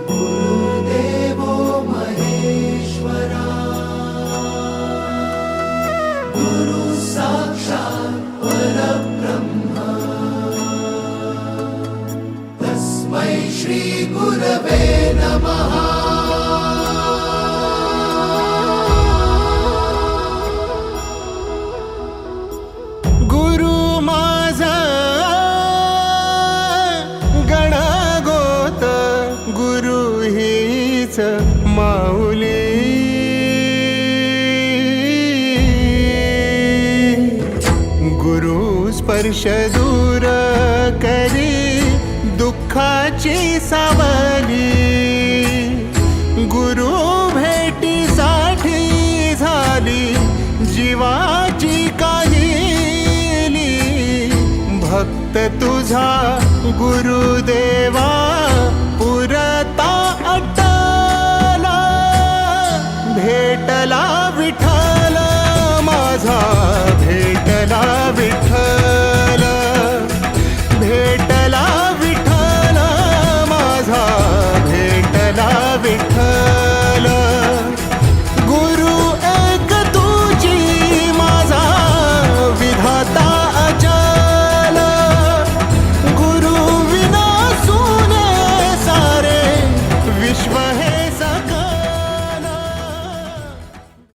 गुरुदेवो महेश्वरा गुरु साक्षात् परब्रह्म तस्मै श्री गुरवे नमः। गुरु माझा गणगोत गुरु हीच माऊली गुरु स्पर्श दूर करी दुःखाची सावली गुरु भेटीसाठी झाली जीवाची काहिली भक्त तुझा गुरुदेवा पुरता अटला भेटला